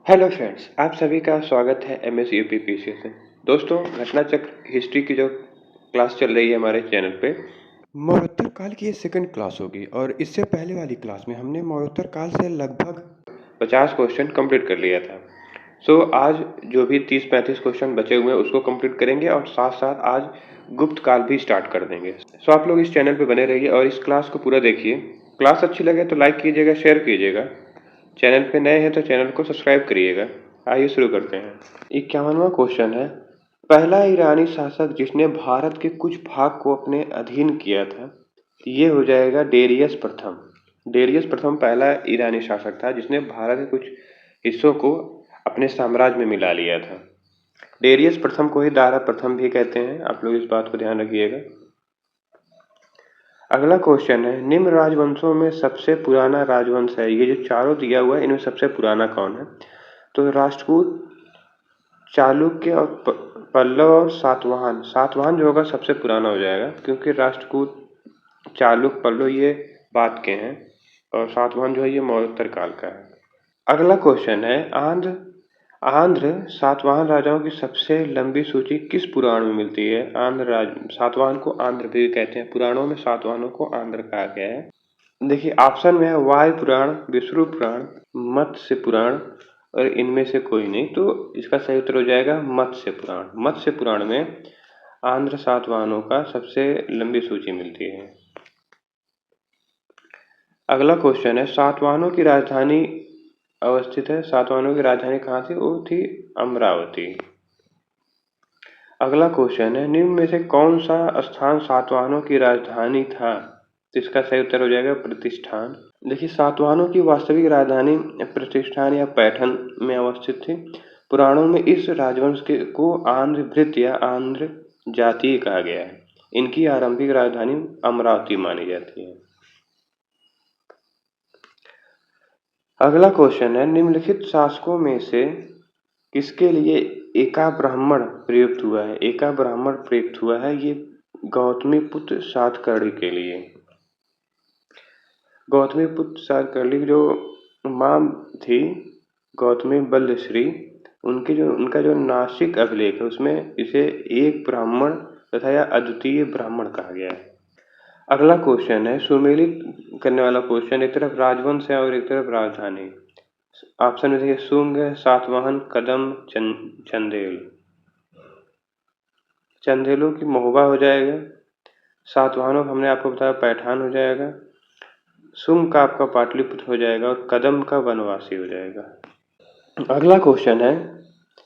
Hello friends, आप सभी का स्वागत है एमएस यूपीपीसी से। दोस्तों, घटना चक्र हिस्ट्री की जो क्लास चल रही है हमारे चैनल पे, मौर्योत्तर काल की ये सेकंड क्लास होगी और इससे पहले वाली क्लास में हमने मौर्योत्तर काल से लगभग 50 क्वेश्चन कंप्लीट कर लिया था। आज जो भी 30-35 क्वेश्चन बचे हुए हैं उसको कंप्लीट करेंगे और साथ साथ आज गुप्त काल भी स्टार्ट कर देंगे। आप लोग इस चैनल पे बने रहिए और इस क्लास को पूरा देखिए। क्लास अच्छी लगे तो लाइक कीजिएगा, शेयर कीजिएगा। चैनल पे नए हैं तो चैनल को सब्सक्राइब करिएगा। आइए शुरू करते हैं। 51वां क्वेश्चन है, पहला ईरानी शासक जिसने भारत के कुछ भाग को अपने अधीन किया था, ये हो जाएगा डेरियस प्रथम। डेरियस प्रथम पहला ईरानी शासक था जिसने भारत के कुछ हिस्सों को अपने साम्राज्य में मिला लिया था। डेरियस प्रथम को ही दारा प्रथम भी कहते हैं, आप लोग इस बात को ध्यान रखिएगा। अगला क्वेश्चन है, निम्न राजवंशों में सबसे पुराना राजवंश है, ये जो चारों दिया हुआ है इनमें सबसे पुराना कौन है? तो राष्ट्रकूट, चालुक्य और पल्लव और सातवाहन। सातवाहन जो होगा सबसे पुराना हो जाएगा क्योंकि राष्ट्रकूट, चालुक्य, पल्लव ये बाद के हैं और सातवाहन जो है ये मौर्योत्तर काल का है। अगला क्वेश्चन है, आंध्र सातवाहन राजाओं की सबसे लंबी सूची किस पुराण में मिलती है? सातवाहन को आंध्र भी कहते हैं, पुराणों में सातवाहनों को आंध्र कहा गया है। देखिए ऑप्शन में है वायु पुराण, विष्णु पुराण, मत्स्य पुराण और इनमें से कोई नहीं, तो इसका सही उत्तर हो जाएगा मत्स्य पुराण। मत्स्य पुराण में आंध्र सातवाहनों का सबसे लंबी सूची मिलती है। अगला क्वेश्चन है, सातवाहनों की राजधानी अवस्थित है, सातवाहनों की राजधानी कहाँ थी? वो थी अमरावती। अगला क्वेश्चन है, निम्न में से कौन सा स्थान सातवाहनों की राजधानी था? तो इसका सही उत्तर हो जाएगा प्रतिष्ठान। देखिए सातवाहनों की वास्तविक राजधानी प्रतिष्ठान या पैठन में अवस्थित थी। पुराणों में इस राजवंश को आंध्र भृत्य या आंध्र जातीय कहा गया है। इनकी आरंभिक राजधानी अमरावती मानी जाती है। अगला क्वेश्चन है, निम्नलिखित शासकों में से किसके लिए एका ब्राह्मण प्रयुक्त हुआ है? एका ब्राह्मण प्रयुक्त हुआ है, ये गौतमीपुत्र सातकर्णी के लिए। गौतमीपुत्र सातकर्णी की जो माँ थी गौतमी बल्लश्री, उनका जो नासिक अभिलेख है उसमें इसे एक ब्राह्मण तथा या अद्वितीय ब्राह्मण कहा गया है। अगला क्वेश्चन है, सुमेलित करने वाला क्वेश्चन, एक तरफ राजवंश है और एक तरफ राजधानी। ऑप्शन में देखिए शुंग, सातवाहन, कदम, चंदेल। चंदेलों की महोबा हो जाएगा, सातवाहनों का हमने आपको बताया पैठान हो जाएगा, शुंग का आपका पाटलिपुत्र हो जाएगा और कदम का वनवासी हो जाएगा। अगला क्वेश्चन है,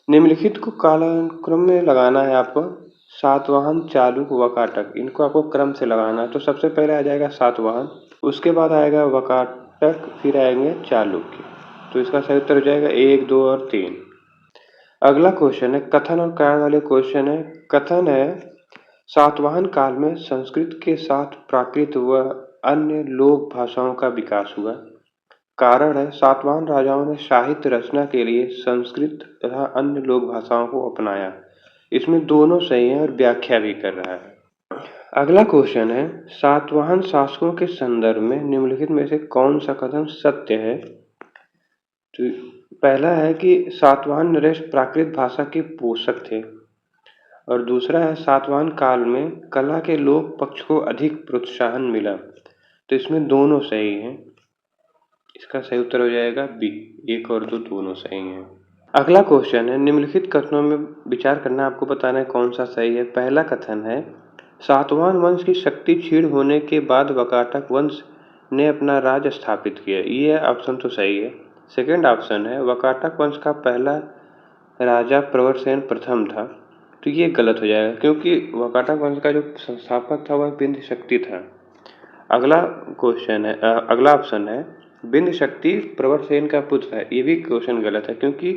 निम्नलिखित को कालानुक्रम में लगाना है आपको। सातवाहन, चालुक्य, वकाटक, इनको आपको क्रम से लगाना है। तो सबसे पहले आ जाएगा सातवाहन, उसके बाद आएगा वकाटक, फिर आएंगे चालुक्य। तो इसका सही उत्तर हो जाएगा 1, 2 और 3। अगला क्वेश्चन है कथन और कारण वाले क्वेश्चन है। कथन है, सातवाहन काल में संस्कृत के साथ प्राकृत व अन्य लोक भाषाओं का विकास हुआ। कारण है, सातवाहन राजाओं ने साहित्य रचना के लिए संस्कृत तथा अन्य लोक भाषाओं को अपनाया। इसमें दोनों सही है और व्याख्या भी कर रहा है। अगला क्वेश्चन है, सातवाहन शासकों के संदर्भ में निम्नलिखित में से कौन सा कथन सत्य है? तो पहला है कि सातवाहन नरेश प्राकृत भाषा के पोषक थे और दूसरा है सातवाहन काल में कला के लोक पक्ष को अधिक प्रोत्साहन मिला। तो इसमें दोनों सही हैं, इसका सही उत्तर हो जाएगा बी। 1 और 2 दोनों सही हैं। अगला क्वेश्चन है, निम्नलिखित कथनों में विचार करना, आपको बताना है कौन सा सही है। पहला कथन है, सातवाहन वंश की शक्ति क्षीण होने के बाद वकाटक वंश ने अपना राज स्थापित किया, ये ऑप्शन तो सही है। सेकंड ऑप्शन है, वकाटक वंश का पहला राजा प्रवरसेन प्रथम था, तो ये गलत हो जाएगा क्योंकि वकाटक वंश का जो संस्थापक था वह बिंद शक्ति था। अगला क्वेश्चन है, अगला ऑप्शन है, बिंद शक्ति प्रवरसेन का पुत्र है, ये भी क्वेश्चन गलत है क्योंकि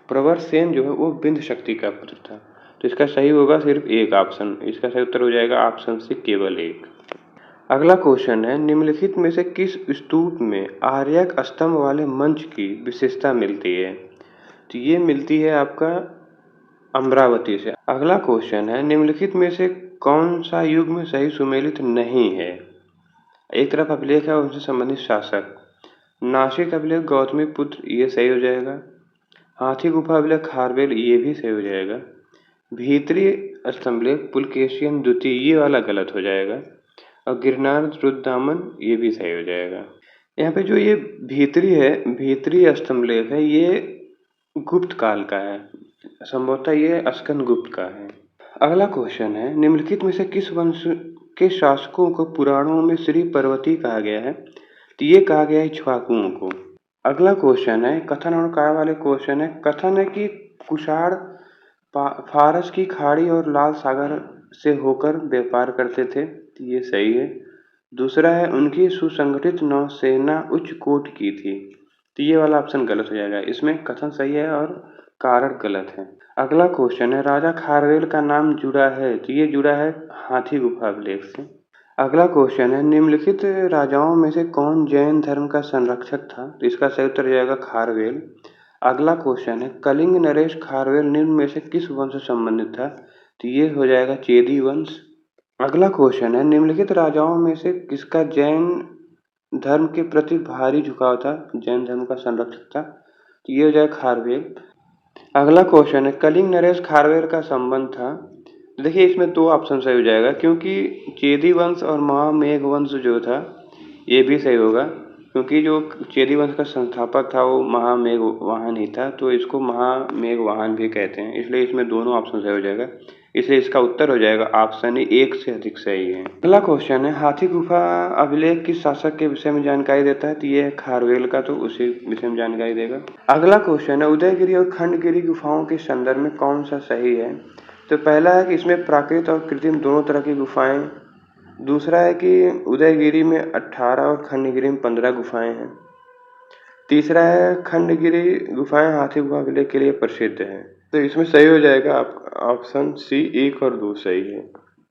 प्रवरसेन जो है वो बिंद शक्ति का पुत्र था। तो इसका सही होगा सिर्फ एक ऑप्शन, इसका सही उत्तर हो जाएगा ऑप्शन से केवल 1। अगला क्वेश्चन है, निम्नलिखित में से किस स्तूप में आर्यक स्तंभ वाले मंच की विशेषता मिलती है? तो ये मिलती है आपका अमरावती से। अगला क्वेश्चन है, निम्नलिखित में से कौन सा युग में सही सुमेलित नहीं है? एक तरफ अभिलेख है उनसे संबंधित शासक, नासिक अभिलेख गौतमी पुत्र, ये सही हो जाएगा। हाथी गुफा अभिलेख खारवेल ये भी सही हो जाएगा। भीतरी स्तंभलेख पुलकेशियन द्वितीय ये वाला गलत हो जाएगा। और गिरनार रुद्रदामन ये भी सही हो जाएगा। यहाँ पे जो ये भीतरी स्तंभलेख है ये गुप्त काल का है, संभवतः ये स्कंद गुप्त का है। अगला क्वेश्चन है, निम्नलिखित में से किस वंश के शासकों को पुराणों में श्री पर्वती कहा गया है? तो ये कहा गया है इक्ष्वाकुओं को। अगला क्वेश्चन है, कथन और काय वाले क्वेश्चन है। कथन है कि कुषाण फारस की खाड़ी और लाल सागर से होकर व्यापार करते थे, तो ये सही है। दूसरा है, उनकी सुसंगठित नौसेना उच्च कोटि की थी, तो ये वाला ऑप्शन गलत हो जाएगा। इसमें कथन सही है और कारण गलत है। अगला क्वेश्चन है, राजा खारवेल का नाम जुड़ा है, तो ये जुड़ा है हाथी गुफा अभिलेख से। अगला क्वेश्चन है, निम्नलिखित राजाओं में से कौन जैन धर्म का संरक्षक था? तो इसका सही उत्तर जाएगा खारवेल। अगला क्वेश्चन है, कलिंग नरेश खारवेल निम्न में से किस वंश से संबंधित था? तो ये हो जाएगा चेदी वंश। अगला क्वेश्चन है, निम्नलिखित राजाओं में से किसका जैन धर्म के प्रति भारी झुकाव था, जैन धर्म का संरक्षक था? तो ये हो जाएगा खारवेल। अगला क्वेश्चन है, कलिंग नरेश खारवेल का संबंध था? देखिए इसमें दो ऑप्शन सही हो जाएगा, क्योंकि चेदी वंश और महामेघ वंश जो था ये भी सही होगा, क्योंकि जो चेदी वंश का संस्थापक था वो महामेघ वाहन ही था, तो इसको महामेघ वाहन भी कहते हैं, इसलिए इसमें दोनों ऑप्शन सही हो जाएगा। इसलिए इसका उत्तर हो जाएगा ऑप्शन ए, एक से अधिक सही है। अगला क्वेश्चन है, हाथी गुफा अभिलेख किस शासक के विषय में जानकारी देता है? तो ये है खारवेल का, तो उसी विषय में जानकारी देगा। अगला क्वेश्चन है, उदयगिरी और खंडगिरी गुफाओं के संदर्भ में कौन सा सही है? तो पहला है कि इसमें प्राकृतिक और कृत्रिम दोनों तरह की गुफाएं। दूसरा है कि उदयगिरी में 18 और खंडगिरी में 15 गुफाएं हैं। तीसरा है, खंडगिरी गुफाएं हाथी गुफा अभिलेख के लिए प्रसिद्ध है। तो इसमें सही हो जाएगा ऑप्शन सी, 1 और 2 सही है,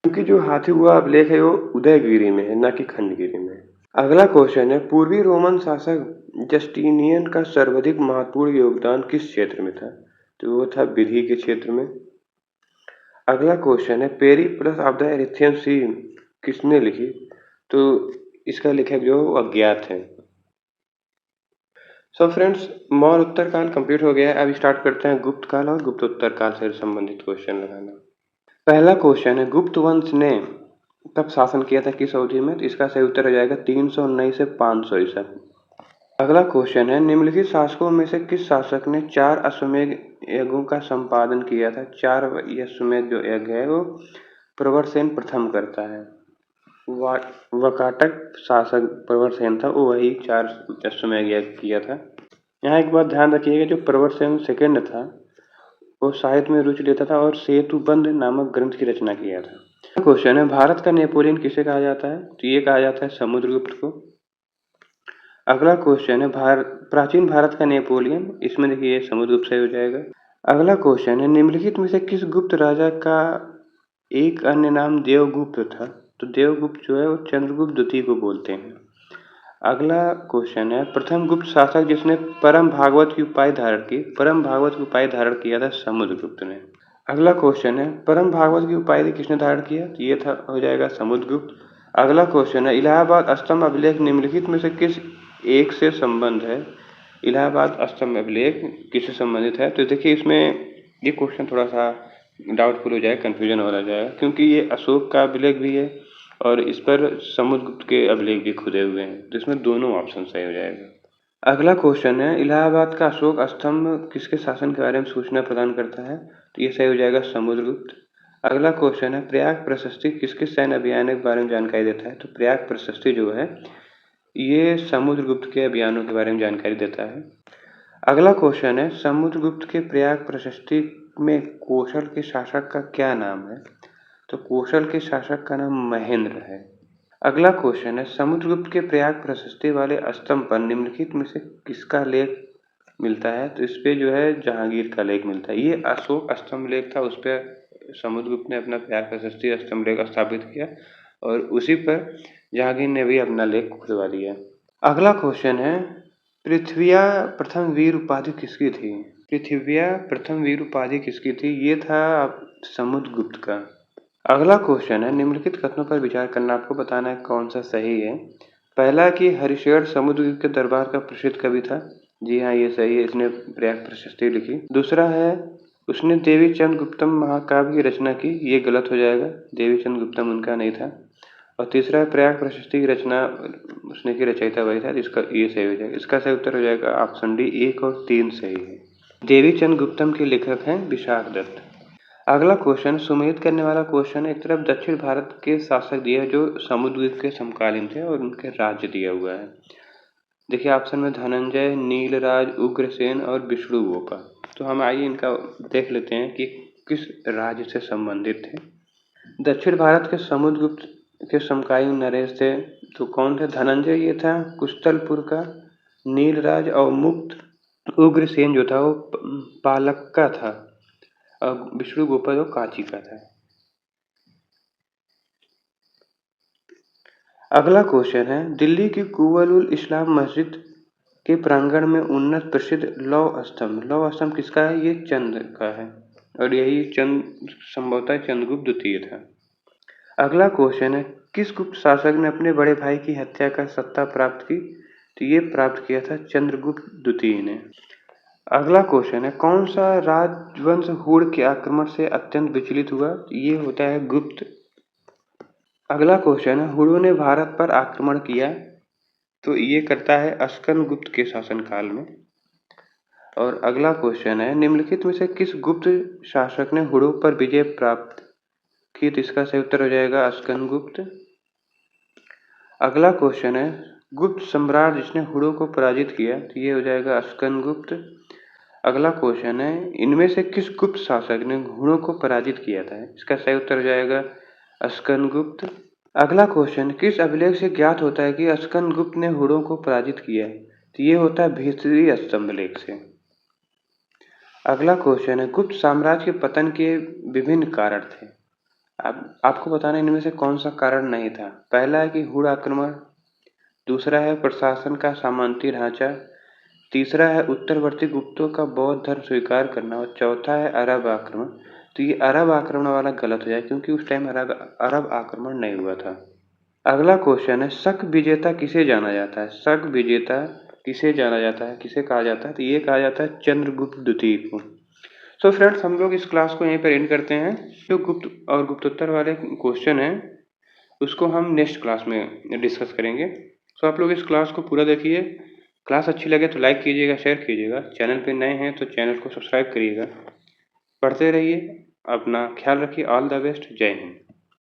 क्योंकि जो हाथी गुफा अभिलेख है वो उदयगिरी में है, न कि खंडगिरी में। अगला क्वेश्चन है, पूर्वी रोमन शासक जस्टिनियन का सर्वाधिक महत्वपूर्ण योगदान किस क्षेत्र में था? तो वो था विधि के क्षेत्र में। अगला क्वेश्चन है, पेरिप्लस ऑफ द एरिथ्रियन सी किसने लिखी? तो इसका लेखक जो अज्ञात है। सो फ्रेंड्स, मौर्य उत्तर काल कंप्लीट हो गया है। अब स्टार्ट करते हैं गुप्त काल और गुप्तोत्तर काल से संबंधित क्वेश्चन लगाना। पहला क्वेश्चन है, गुप्त वंश ने कब शासन किया था, किस अवधि में? तो इसका सही उत्तर हो जाएगा 319 से 500 ईसा। अगला क्वेश्चन है, निम्नलिखित शासकों में से किस शासक ने 4 अश्वमेध यज्ञों का संपादन किया था? 4 अश्वमेध जो यज्ञ है वो प्रवरसेन प्रथम करता है। वकाटक शासक प्रवरसेन था, वो वही 4 अश्वमेध यज्ञ किया था। यहाँ एक बात ध्यान रखिएगा, जो प्रवरसेन सेकंड था वो साहित्य में रुचि लेता था और सेतुबंध नामक ग्रंथ की रचना किया था। क्वेश्चन है, भारत का नेपोलियन किसे कहा जाता है? तो ये कहा जाता है समुद्रगुप्त को। अगला क्वेश्चन है, प्राचीन भारत का नेपोलियन, इसमें देखिए समुद्रगुप्त सही हो जाएगा। अगला क्वेश्चन है, निम्नलिखित में से किस गुप्त राजा का एक अन्य नाम देवगुप्त था? तो देवगुप्त जो है वो चंद्रगुप्त द्वितीय को बोलते हैं। अगला क्वेश्चन है, प्रथम गुप्त शासक जिसने परम भागवत की उपाधि धारण की? परम भागवत की उपाधि धारण किया था समुद्रगुप्त ने। अगला क्वेश्चन है, परम भागवत की उपाधि किसने धारण किया? तो ये था हो जाएगा समुद्रगुप्त। अगला क्वेश्चन है, इलाहाबाद स्तंभ अभिलेख निम्नलिखित में से किस एक से संबंध है? इलाहाबाद स्तंभ अभिलेख किससे संबंधित है? तो देखिए इसमें ये क्वेश्चन थोड़ा सा डाउटफुल हो जाएगा, कंफ्यूजन हो जाएगा, क्योंकि ये अशोक का अभिलेख भी है और इस पर समुद्रगुप्त के अभिलेख भी खुदे हुए हैं, तो इसमें दोनों ऑप्शन सही हो जाएगा। अगला क्वेश्चन है, इलाहाबाद का अशोक स्तंभ किसके शासन के बारे में सूचना प्रदान करता है? तो ये सही हो जाएगा समुद्रगुप्त। अगला क्वेश्चन है, प्रयाग प्रशस्ति किसके सैन्य अभियान के बारे में जानकारी देता है? तो प्रयाग प्रशस्ति जो है ये समुद्रगुप्त के अभियानों के बारे में जानकारी देता है। अगला क्वेश्चन है, समुद्रगुप्त के प्रयाग प्रशस्ति में कौशल के शासक का क्या नाम है? तो कौशल के शासक का नाम महेंद्र है। अगला क्वेश्चन है, समुद्रगुप्त के प्रयाग प्रशस्ति वाले स्तंभ पर निम्नलिखित में से किसका लेख मिलता है? तो इस पे जो है जहांगीर का लेख मिलता है। ये अशोक स्तंभ लेख था, उस पर समुद्रगुप्त ने अपना प्रयाग प्रशस्ति स्तंभ लेख स्थापित किया और उसी पर जहांगीर ने भी अपना लेख खुदवा दिया। अगला क्वेश्चन है, पृथ्विया प्रथम वीर उपाधि किसकी थी? पृथ्विया प्रथम वीर उपाधि किसकी थी? ये था समुद्रगुप्त का। अगला क्वेश्चन है, निम्नलिखित कथनों पर विचार करना, आपको बताना है कौन सा सही है। पहला कि हरिशेर समुद्रगुप्त के दरबार का प्रसिद्ध कवि था, जी हाँ, ये सही है, इसने प्रयाग प्रशस्ति लिखी। दूसरा है, उसने देवी चंद्रगुप्तम महाकाव्य की रचना की, ये गलत हो जाएगा, देवी चंद्रगुप्तम उनका नहीं था। और तीसरा है, प्रयाग प्रशस्ति की रचना उसने की रचयिता वही था, इसका ये सही हो जाएगा। इसका सही उत्तर हो जाएगा ऑप्शन डी, 1 और 3 सही है। देवी चंद्रगुप्तम के लेखक हैं विशाख दत्त। अगला क्वेश्चन सुमेलित करने वाला क्वेश्चन, एक तरफ दक्षिण भारत के शासक दिए जो समुद्रगुप्त के समकालीन थे और उनके राज्य दिया हुआ है। देखिए ऑप्शन में धनंजय, नीलराज, उग्रसेन और विष्णुगोपा। तो हम आइए इनका देख लेते हैं कि किस राज्य से संबंधित थे। दक्षिण भारत के समुद्रगुप्त के समकालीन नरेश थे, तो कौन थे? धनंजय ये था कुशतलपुर का, नीलराज और मुक्त उग्रसेन जो था वो पालक का था, और विष्णुगोपा जो कांची का था। अगला क्वेश्चन है, दिल्ली की कुवल इस्लाम मस्जिद के प्रांगण में उन्नत प्रसिद्ध लौह स्तंभ किसका है? ये चंद्र का है, और यही चंद्र संभवतः चंद्रगुप्त द्वितीय था। अगला क्वेश्चन है, किस गुप्त शासक ने अपने बड़े भाई की हत्या कर सत्ता प्राप्त की? तो ये प्राप्त किया था चंद्रगुप्त द्वितीय ने। अगला क्वेश्चन है, कौन सा राजवंश हुड़ के आक्रमण से अत्यंत विचलित हुआ? तो ये होता है गुप्त। अगला क्वेश्चन है, हुड़ों ने भारत पर आक्रमण किया, तो ये करता है अस्कन गुप्त के शासनकाल में। और अगला क्वेश्चन है, निम्नलिखित में से किस गुप्त शासक ने हुड़ों पर विजय प्राप्त की? तो इसका सही उत्तर हो जाएगा अस्कन गुप्त। अगला क्वेश्चन है, गुप्त सम्राट जिसने हुड़ों को पराजित किया, तो ये हो जाएगा अस्कन गुप्त। अगला क्वेश्चन है, इनमें से किस गुप्त शासक ने हुड़ों को पराजित किया था? इसका सही उत्तर हो जाएगा अस्कन गुप्त। अगला क्वेश्चन, किस अभिलेख से ज्ञात होता है कि अस्कन गुप्त ने हुड़ों को पराजित किया है? तो ये होता है भीष्त्री स्तंभ लेख से। अगला क्वेश्चन है, गुप्त साम्राज्य के पतन के विभिन्न कारण थे। अब आपको बताना इनमें से कौन सा कारण नहीं था। पहला है कि हुड़ आक्रमण, दूसरा है प्रशासन का सामंती ढांचा, तीसरा है उत्तरवर्ती गुप्तों का बौद्ध धर्म स्वीकार करना, और चौथा है अरब आक्रमण। तो ये अरब आक्रमण वाला गलत हो जाए, क्योंकि उस टाइम अरब आक्रमण नहीं हुआ था। अगला क्वेश्चन है, शक विजेता किसे जाना जाता है? शक विजेता किसे जाना जाता है, किसे कहा जाता है? तो ये कहा जाता है चंद्रगुप्त द्वितीय को। तो फ्रेंड्स, हम लोग इस क्लास को यहीं पर एंड करते हैं। जो गुप्त और गुप्तोत्तर वाले क्वेश्चन हैं उसको हम नेक्स्ट क्लास में डिस्कस करेंगे। तो आप लोग इस क्लास को पूरा देखिए। क्लास अच्छी लगे तो लाइक कीजिएगा, शेयर कीजिएगा। चैनल पे नए हैं तो चैनल को सब्सक्राइब करिएगा। पढ़ते रहिए, अपना ख्याल रखिए। All the best. जय हिंद।